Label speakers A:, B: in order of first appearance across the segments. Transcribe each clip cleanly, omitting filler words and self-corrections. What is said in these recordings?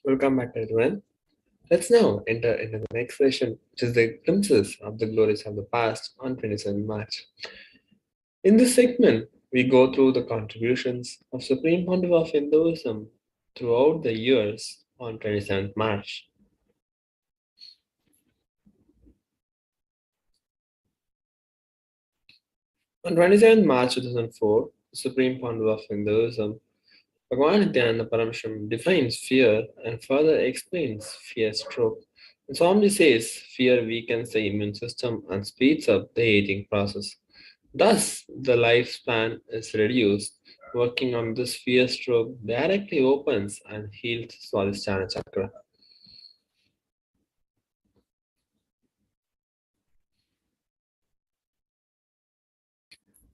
A: Welcome back, everyone. Let's now enter into the next session, which is the glimpses of the glories of the past on 27 March. In this segment, we go through the contributions of Supreme Pontiff of Hinduism throughout the years on 27th March. On 27th March 2004, the Supreme Pontiff of Hinduism, Bhagavan Nithyananda Paramashivam defines fear and further explains fear stroke. And Swamiji says fear weakens the immune system and speeds up the aging process. Thus, the lifespan is reduced. Working on this fear stroke directly opens and heals Swadhisthana chakra.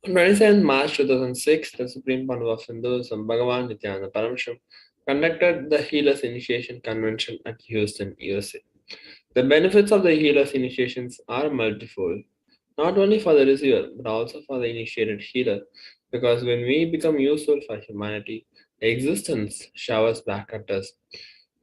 A: On 27 March 2006, the Supreme Pontiff of Hinduism, Bhagavan Nithyananda Paramashivam, conducted the Healers Initiation Convention at Houston, USA. The benefits of the Healers Initiations are multifold, not only for the receiver but also for the initiated healer, because when we become useful for humanity, existence showers back at us.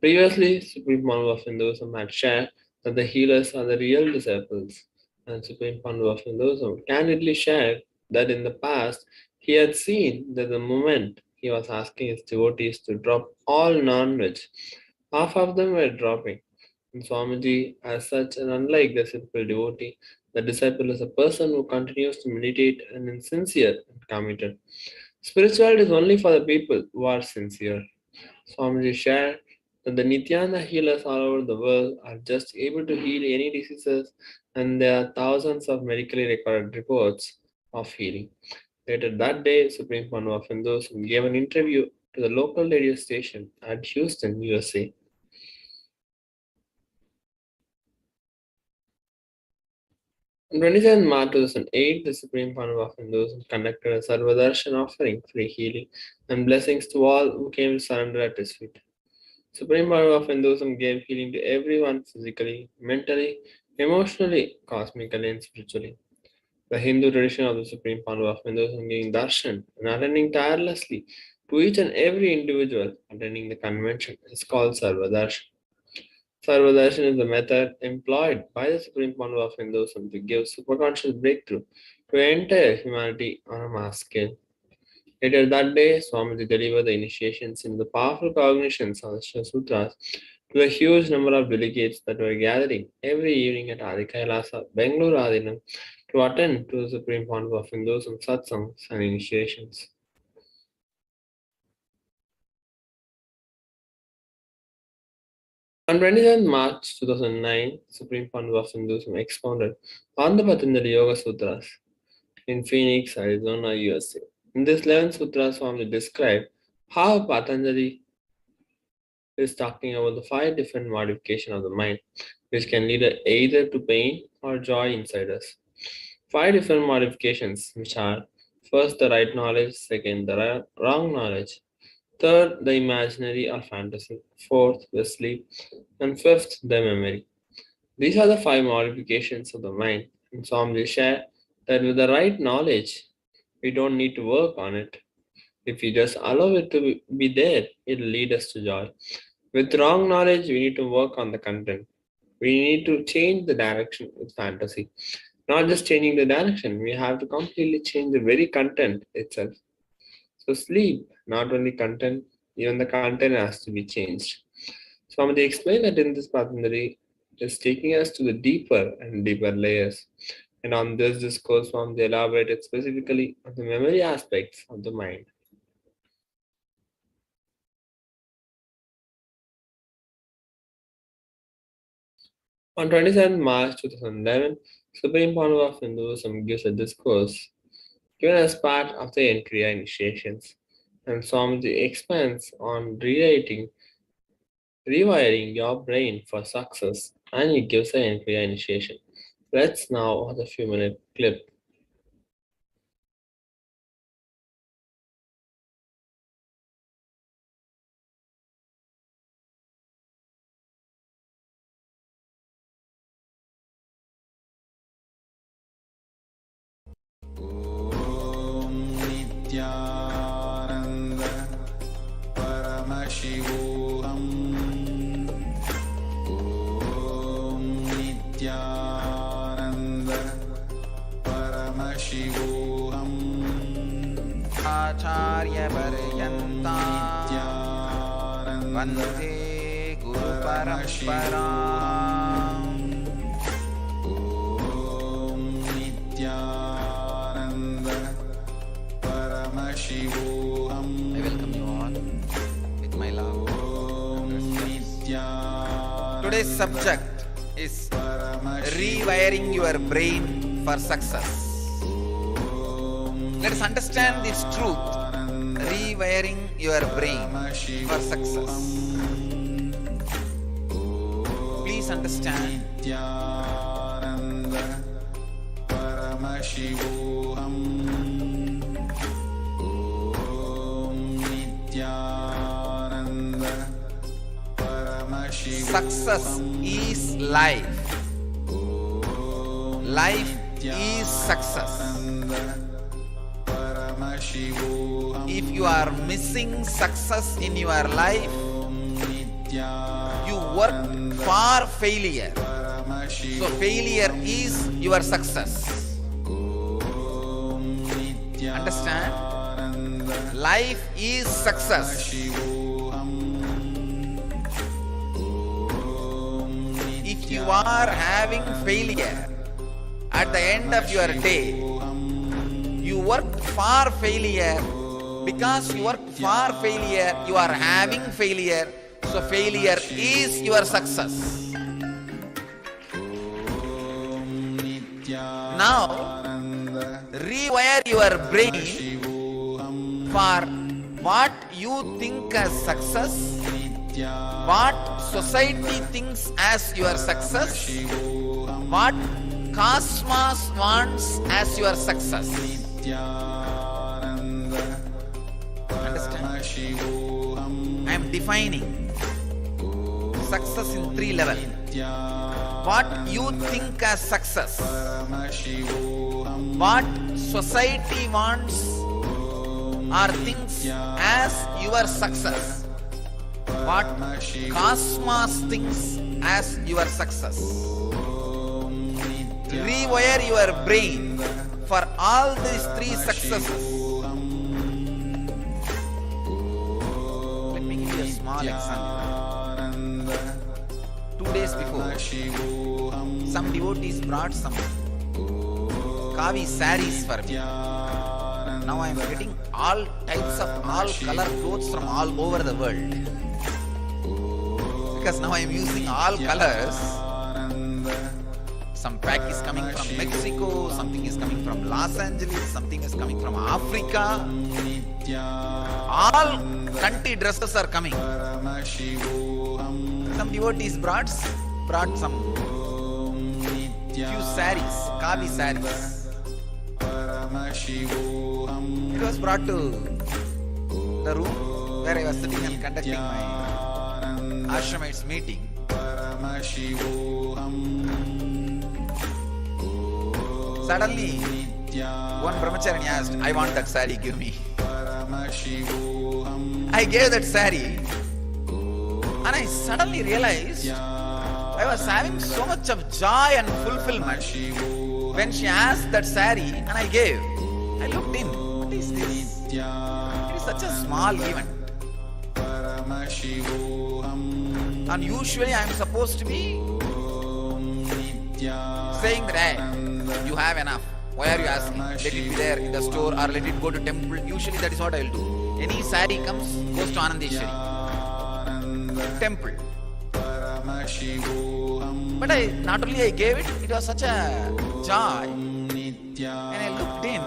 A: Previously, Supreme Pontiff of Hinduism had shared that the healers are the real disciples, and Supreme Pontiff of Hinduism candidly shared that in the past he had seen that the moment he was asking his devotees to drop all non-veg, half of them were dropping. And Swamiji, as such, and unlike the simple devotee, the disciple is a person who continues to meditate and is sincere and committed. Spirituality is only for the people who are sincere. Swamiji shared that the Nityananda healers all over the world are just able to heal any diseases, and there are thousands of medically recorded reports of healing. Later that day, Supreme Pontiff of Hindus gave an interview to the local radio station at Houston, USA. On 27 March 2008, the Supreme Pontiff of Hinduism conducted a Sarvadash offering free healing and blessings to all who came to surrender at his feet. Supreme Pontiff of Hinduism gave healing to everyone physically, mentally, emotionally, cosmically, and spiritually. The Hindu tradition of the Supreme Pontiff of Hinduism giving darshan and attending tirelessly to each and every individual attending the convention is called Sarvadash. Sarvadarshan is the method employed by the Supreme Pontiff of Hinduism to give superconscious breakthrough to entire humanity on a mass scale. Later that day, Swamiji delivered the initiations in the powerful cognitions of the Sutras to a huge number of delegates that were gathering every evening at Adi Kailasa, Bengaluru Adinam, to attend to the Supreme Pontiff of Hinduism satsangs and initiations. On 27 March 2009, Supreme Pontiff of Hinduism expounded on the Patanjali Yoga Sutras in Phoenix, Arizona, USA. In this 11th Sutra, Swami described how Patanjali is talking about the 5 different modifications of the mind, which can lead either to pain or joy inside us. 5 different modifications, which are first the right knowledge, second the wrong knowledge, third the imaginary or fantasy, fourth the sleep, and fifth the memory. These are the 5 modifications of the mind, and Swami share that with the right knowledge, we don't need to work on it. If we just allow it to be there, it will lead us to joy. With wrong knowledge, we need to work on the content. We need to change the direction with fantasy. Not just changing the direction, we have to completely change the very content itself. So sleep, not only content, even the content has to be changed. Swamiji explained that in this Patanjali is taking us to the deeper and deeper layers. And on this discourse, Swamiji elaborated specifically on the memory aspects of the mind. On 27 March 2011, Supreme Pontiff of Hinduism gives a discourse given as part of the entry initiations, and Swamiji expands on rewiring your brain for success, and he gives an entry initiation. Let's now watch a few minute clip.
B: Nithyananda Paramashivoham Acharya Paryantam Vande Guru Paramparam.
C: Om Nithyananda Paramashivoham.
B: I welcome you all with my love. Today's subject is rewiring your brain for success. Let us understand this truth. Rewiring your brain for success. Please understand.
C: Nithyananda Paramashivoham. Om Nithyananda Paramashivoham.
B: Success is life. Life is success. If you are missing success in your life, you work for failure. So failure is your success. Understand? Life is success. If you are having failure at the end of your day, you work for failure. Because you work for failure, you are having failure. So failure is your success. Now, rewire your brain for what you think as success, what society thinks as your success, what cosmos wants as your success. Understand? I am defining success in 3 levels. What you think as success, what society wants or thinks as your success, what cosmos thinks as your success. Rewire your brain for all these 3 successes. Let me give you a small example. 2 days before, some devotees brought some kavi saris for me. Now I am getting all types of all color clothes from all over the world. Because now I am using all colors. Some pack is coming from Mexico, something is coming from Los Angeles, something is coming from Africa. All country dresses are coming. Some devotees brought some few saris, kavi saris. It was brought to the room where I was sitting and conducting my ashramites meeting. Suddenly, one brahmachari asked, I want that sari, give me. I gave that sari, and I suddenly realized I was having so much of joy and fulfillment when she asked that sari and I gave. I looked in, what is this? It is such a small event. And usually I am supposed to be saying that, hey, you have enough. Why are you asking? Let it be there in the store or let it go to temple. Usually that is what I will do. Any sari comes, goes to Anandeshwari. Temple. But not only I gave it, it was such a joy. When I looked in,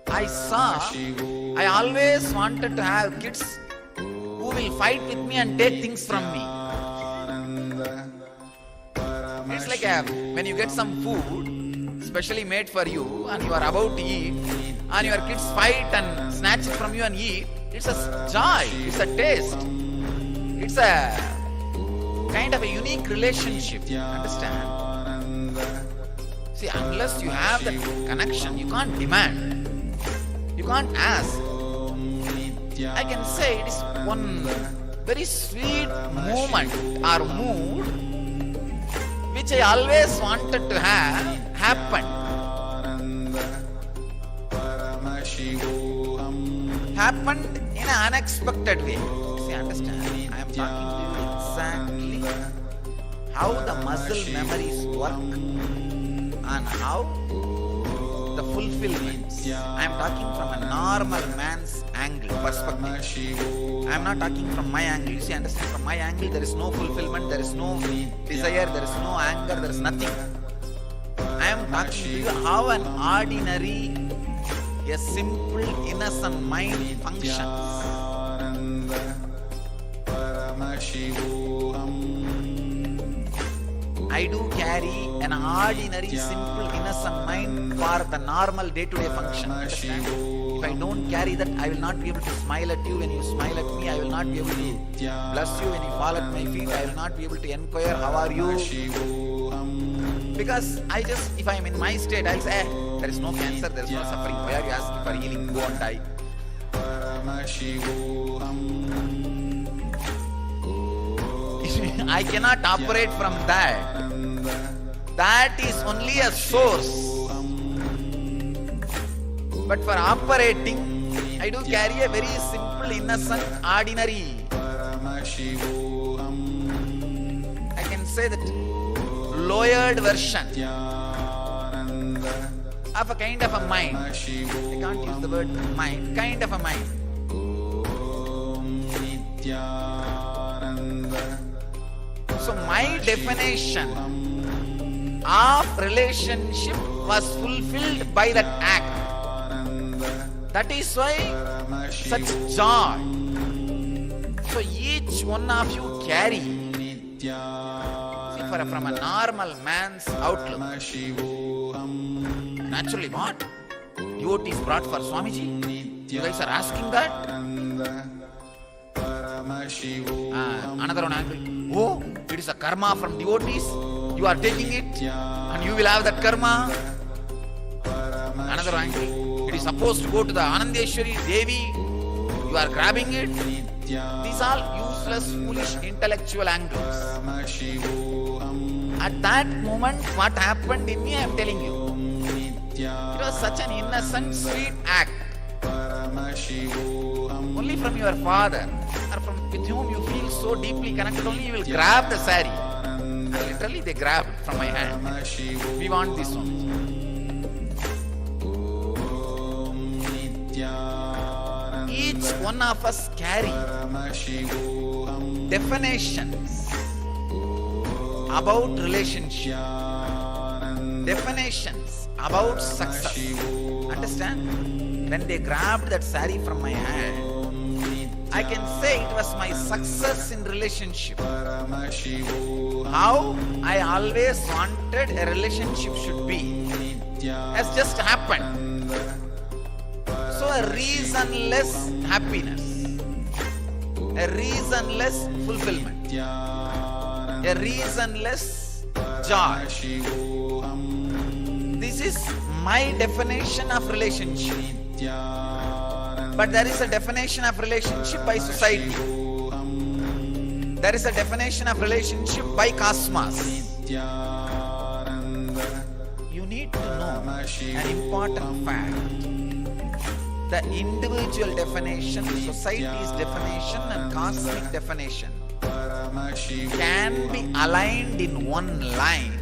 B: I saw, I always wanted to have kids who will fight with me and take things from me. It's like when you get some food specially made for you and you are about to eat and your kids fight and snatch it from you and eat. It's a joy, it's a taste, it's a kind of a unique relationship. Understand? See, unless you have that connection, you can't demand, you can't ask. I can say it is one very sweet moment or mood which I always wanted to have happen. happened in an unexpected way. See, understand? I am talking to you exactly how the muscle memories work and how the fulfillments. I am talking from a normal man's angle, perspective. I am not talking from my angle. You see, understand? From my angle, there is no fulfillment, there is no desire, there is no anger, there is nothing. I am talking to you how an ordinary, a simple, innocent mind functions. I do carry an ordinary, simple, innocent mind for the normal day-to-day function. Understand? If I don't carry that, I will not be able to smile at you when you smile at me. I will not be able to bless you when you fall at my feet. I will not be able to inquire, how are you? Because if I am in my state, I'll say, there is no cancer, there is no suffering. Why are you asking for healing? Go and die. I cannot operate from that. That is only a source. But for operating, I do carry a very simple, innocent, ordinary. I can say that lowered version of a kind of a mind. I can't use the word mind. Kind of a mind. So my definition of relationship was fulfilled by that act. That is why such joy. So each one of you carry. See, from a normal man's outlook. Naturally, what? Devotees brought for Swamiji? You guys are asking that? Another one angle. Oh, it is a karma from devotees. You are taking it and you will have that karma. Another angle. It is supposed to go to the Anandeshwari Devi. You are grabbing it. These are useless, foolish, intellectual angles. At that moment, what happened in me, I am telling you. It was such an innocent, sweet act. Only from your father or with whom you feel so deeply connected, only you will grab the sari. And literally they grabbed from my hand. We want this one. Each one of us carry definitions about relationship, definitions about success. Understand? When they grabbed that sari from my hand, I can say it was my success in relationship. How I always wanted a relationship should be has just happened. So a reasonless happiness, a reasonless fulfillment, a reasonless joy. This is my definition of relationship. But there is a definition of relationship by society. There is a definition of relationship by cosmos. You need to know an important fact. The individual definition, society's definition and cosmic definition can be aligned in one line.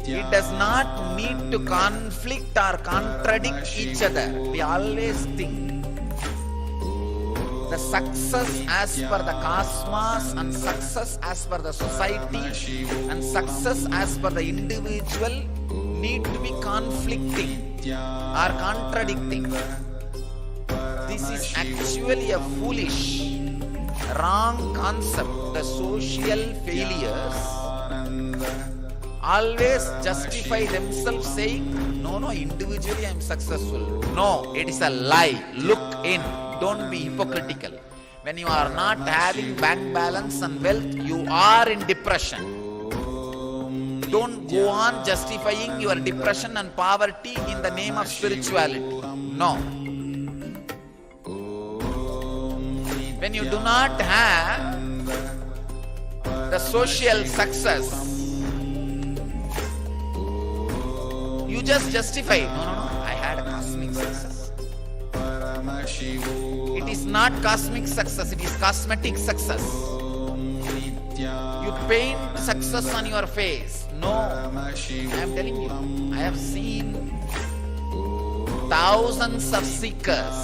B: It does not need to conflict or contradict each other. We always think the success as per the cosmos and success as per the society and success as per the individual need to be conflicting or contradicting. This is actually a foolish, wrong concept. The social failures always justify themselves saying, no, individually I am successful. No, it is a lie. Look in. Don't be hypocritical. When you are not having bank balance and wealth, you are in depression. Don't go on justifying your depression and poverty in the name of spirituality. No. When you do not have the social success, you just justify, no, I had a cosmic success. It is not cosmic success, it is cosmetic success. You paint success on your face. No, I am telling you, I have seen thousands of seekers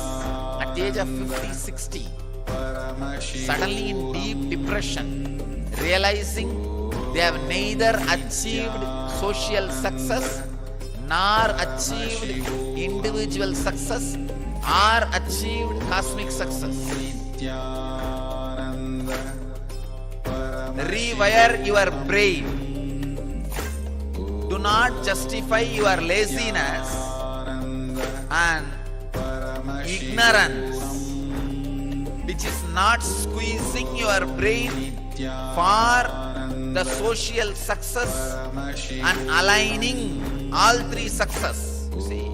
B: at the age of 50, 60, suddenly in deep depression, realizing they have neither achieved social success nor achieved individual success or achieved cosmic success. Rewire your brain. Do not justify your laziness and ignorance, which is not squeezing your brain for the social success and aligning all three success. See,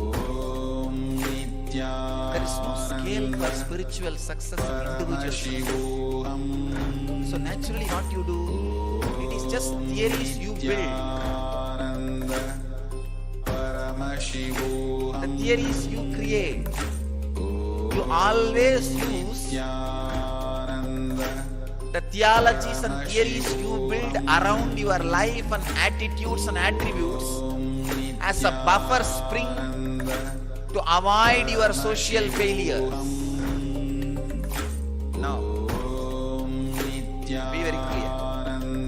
B: there is no scale for spiritual success and individual success. So naturally what you do, it is just theories you build. The theories you create, you always use the theologies and theories you build around your life and attitudes and attributes as a buffer spring to avoid your social failures. Now, be very clear.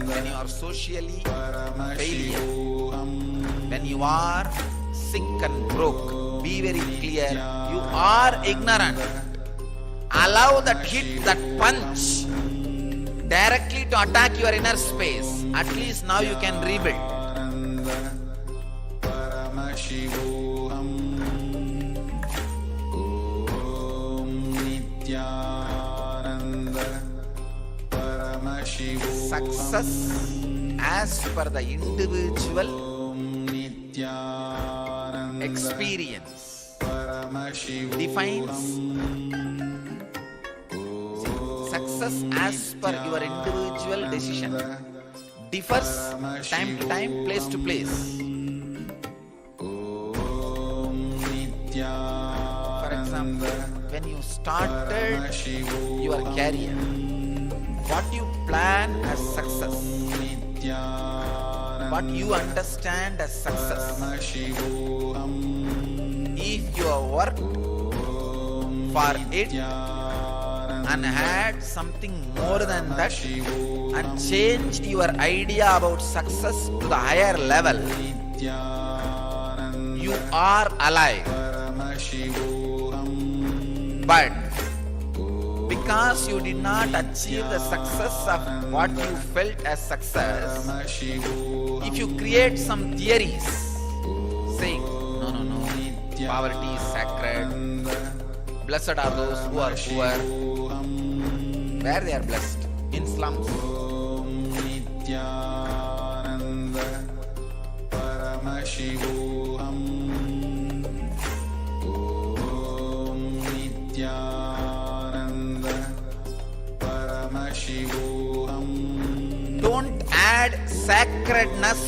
B: When you are socially failure, when you are sick and broke, be very clear. You are ignorant. Allow that hit, that punch directly to attack your inner space. At least now you can rebuild. Success as per the individual experience defines success as per your individual decision differs time to time, place to place. For example, when you started your career, what you plan as success, what you understand as success, if you have worked for it and had something more than that and changed your idea about success to the higher level, you are alive. But because you did not achieve the success of what you felt as success, if you create some theories saying, no, poverty is sacred, blessed are those who are poor, where they are blessed? In slums. Don't add sacredness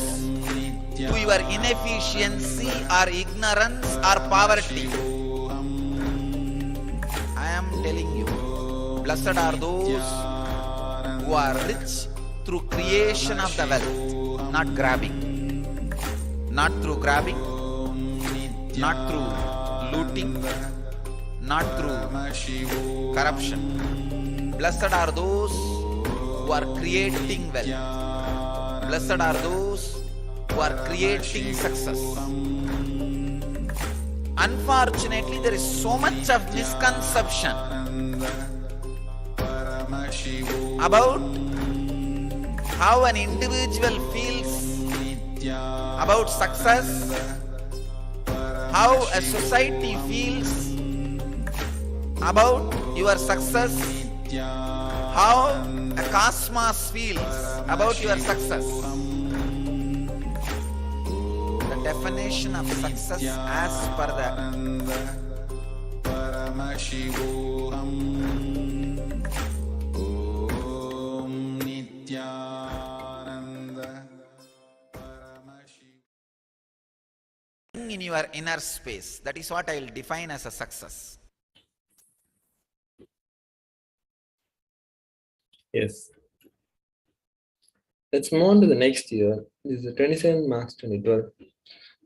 B: to your inefficiency or ignorance or poverty. I am telling you, blessed are those who are rich through creation of the wealth, not grabbing. Not through grabbing, not through looting, not through corruption. Blessed are those who are creating wealth. Blessed are those who are creating success. Unfortunately, there is so much of misconception about how an individual feels about success, how a society feels about your success, how a cosmos feels about your success. The definition of success as per the Paramashivoham Nithyananda Paramashivam. In your inner space, that is what I will define as a success.
A: Yes. Let's move on to the next year. This is the 27th March 2012.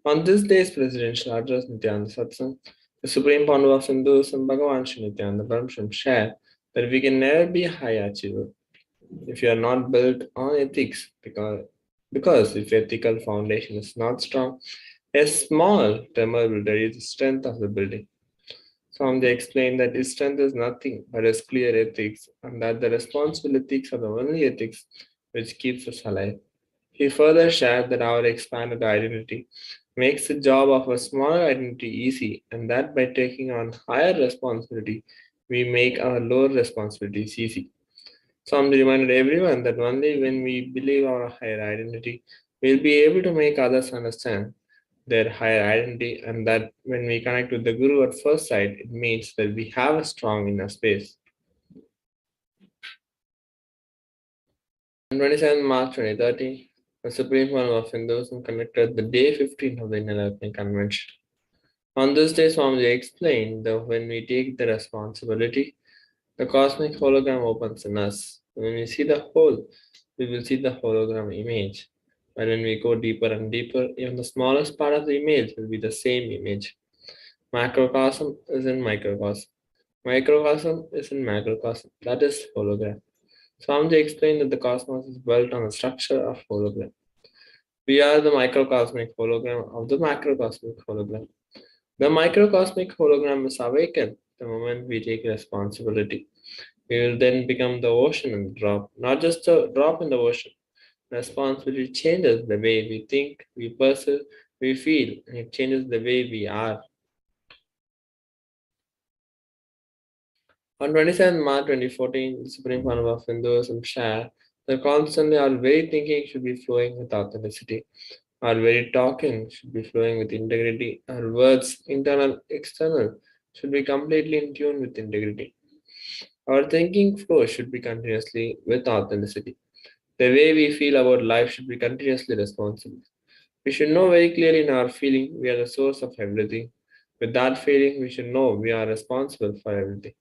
A: On this day's presidential address, Nithyananda Satsang, the Supreme Founder of Hinduism, Bhagavan Sri Nithyananda Paramashivam, shared that we can never be a high achiever if you are not built on ethics, because if ethical foundation is not strong, a small tremor will reduce the strength of the building. Swamiji explained that his strength is nothing but his clear ethics, and that the responsible ethics are the only ethics which keeps us alive. He further shared that our expanded identity makes the job of a smaller identity easy, and that by taking on higher responsibility, we make our lower responsibilities easy. Swami reminded everyone that only when we believe our higher identity, we'll be able to make others understand their higher identity, and that when we connect with the Guru at first sight, it means that we have a strong inner space. On 27 March 2030, the Supreme Court of Hinduism conducted the Day 15 of the Enlightenment Convention. On this day, Swamiji explained that when we take the responsibility, the cosmic hologram opens in us. When we see the whole, we will see the hologram image. And when we go deeper and deeper, even the smallest part of the image will be the same image. Macrocosm is in microcosm. Microcosm is in macrocosm. That is hologram. Swamiji explained that the cosmos is built on the structure of hologram. We are the microcosmic hologram of the macrocosmic hologram. The microcosmic hologram is awakened the moment we take responsibility. We will then become the ocean and drop, not just a drop in the ocean. Responsibility changes the way we think, we perceive, we feel, and it changes the way we are. On 27 March 2014, the Supreme Court of Hinduism shared that constantly our very thinking should be flowing with authenticity. Our very talking should be flowing with integrity. Our words, internal, external, should be completely in tune with integrity. Our thinking flow should be continuously with authenticity. The way we feel about life should be continuously responsible. We should know very clearly in our feeling we are the source of everything. With that feeling, we should know we are responsible for everything.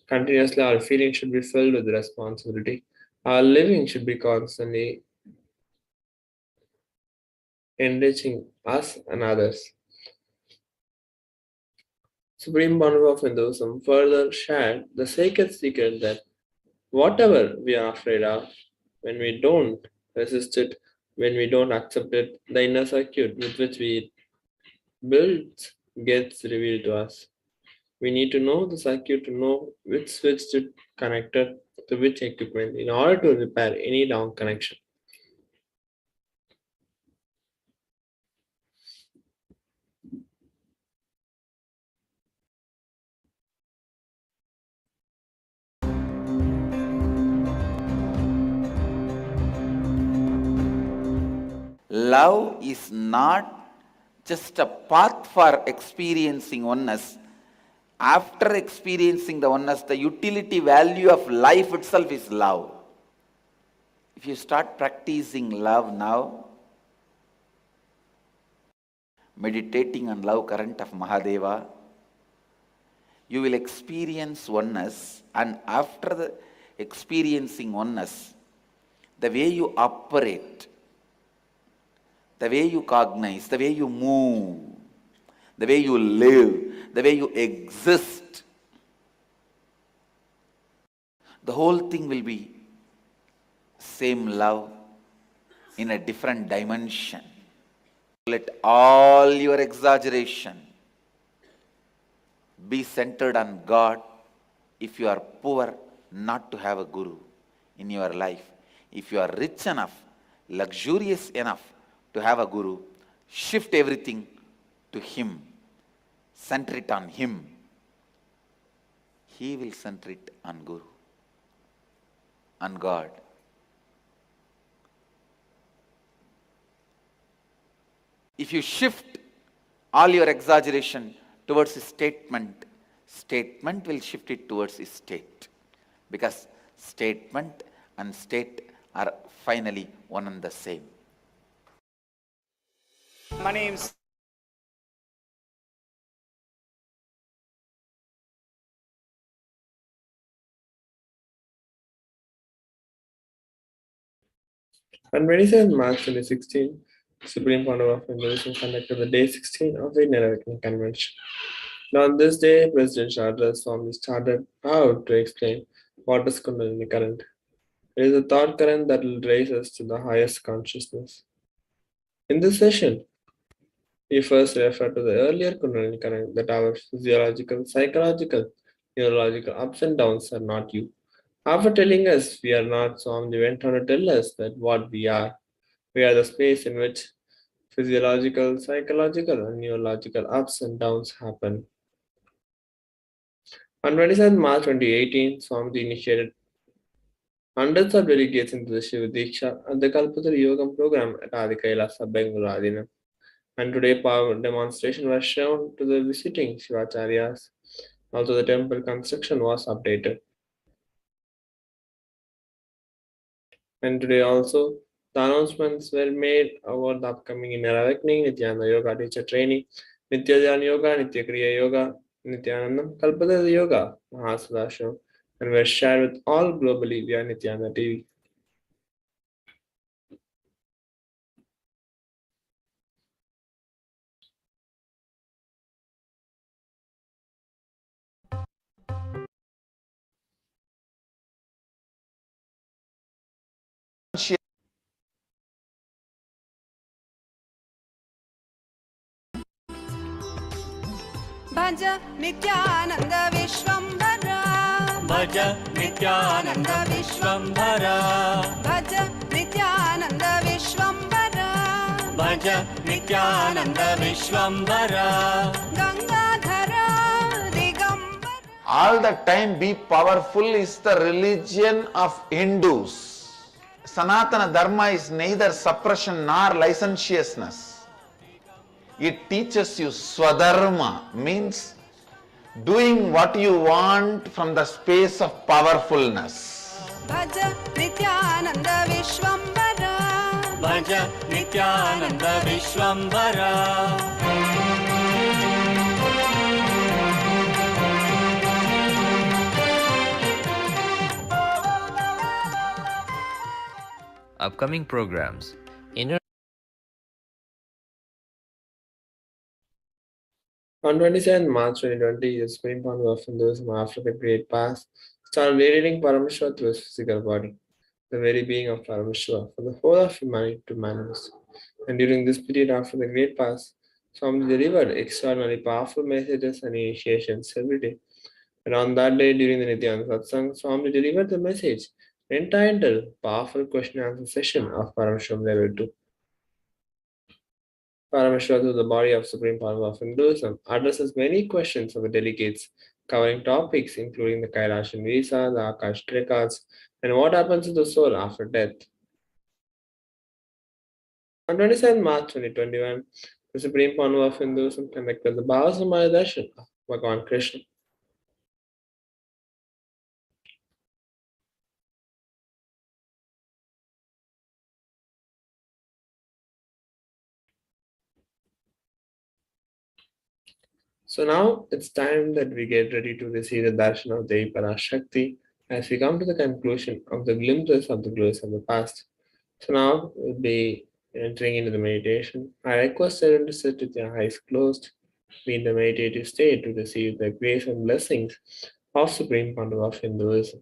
A: Continuously, our feeling should be filled with responsibility. Our living should be constantly enriching us and others. Supreme Bondhu of Hinduism further shared the sacred secret that whatever we are afraid of, when we don't resist it, when we don't accept it, the inner circuit with which we build gets revealed to us. We need to know the circuit to know which switch to connected to which equipment in order to repair any down connection.
B: Love is not just a path for experiencing oneness. After experiencing the oneness, the utility value of life itself is love. If you start practicing love now, meditating on love current of Mahadeva, you will experience oneness, and after the experiencing oneness, the way you operate, the way you cognize, the way you move, the way you live, the way you exist, the whole thing will be same love in a different dimension. Let all your exaggeration be centered on God. If you are poor, not to have a guru in your life. If you are rich enough, luxurious enough to have a guru, shift everything to him. Center it on him. He will center it on Guru, on God. If you shift all your exaggeration towards a statement, statement will shift it towards a state. Because statement and state are finally one and the same.
D: My name's
A: On 27 March 2016, Supreme Council of Hinduism conducted the Day 16 of the Indian Awakening Convention. And on this day, President Sharda Swami started out to explain what is Kundalini current. It is a thought current that will raise us to the highest consciousness. In this session, he first referred to the earlier Kundalini current that our physiological, psychological, neurological ups and downs are not you. After telling us we are not, Swami went on to tell us that what we are. We are the space in which physiological, psychological, and neurological ups and downs happen. On 27 March 2018, Swami initiated hundreds of delegates into the Shiva Diksha at the Kalpataru Yogam program at Adi Kailasa, Bengaluru, Adina. And today, power demonstration was shown to the visiting Shivacharyas. Also, the temple construction was updated. And today, also, the announcements were made about the upcoming Inner Awakening, Nithyananda Yoga Teacher Training, Nitya Yoga, Nitya Kriya Yoga, Nithyananda, Kalpataru Yoga, Mahasudasham, and were shared with all globally via Nithyananda TV.
D: भज नित्यानंद विश्वंभरा
E: भज नित्यानंद विश्वंभरा
D: भज नित्यानंद विश्वंभरा
E: भज Nityanand विश्वंभरा
D: गंगाधरा Digambara.
B: All the time be powerful is the religion of Hindus. Sanatana Dharma is neither suppression nor licentiousness. It teaches you Swadharma, means doing what you want from the space of powerfulness.
D: भज नित्यानंद विश्वंभरा
E: भज Nityanand विश्वंभरा
F: Upcoming programs. Inner
A: On 27 March 2020, the Supreme Council of Hinduism, after the Great Past, started radiating Paramashiva through his physical body, the very being of Paramashiva, for the whole of humanity to manifest. And during this period after the Great Past, Swami delivered extraordinarily powerful messages and initiations every day. And on that day, during the Nithyananda Satsang, Swami delivered the message entitled Powerful Question and Answer Session of Paramashivoham Level 2. Paramashiva, through the body of Supreme Power of Hinduism, addresses many questions of the delegates, covering topics including the Kailasa visa, the Akashic records, and what happens to the soul after death. On 27 March 2021, the Supreme Power of Hinduism conducted the Bhava darshan of Bhagavan Krishna. So now it's time that we get ready to receive the darshan of Devi Parashakti as we come to the conclusion of the glimpses of the glories of the past. So now we'll be entering into the meditation. I request everyone to sit with their eyes closed, be in the meditative state to receive the grace and blessings of Supreme Pandu of Hinduism.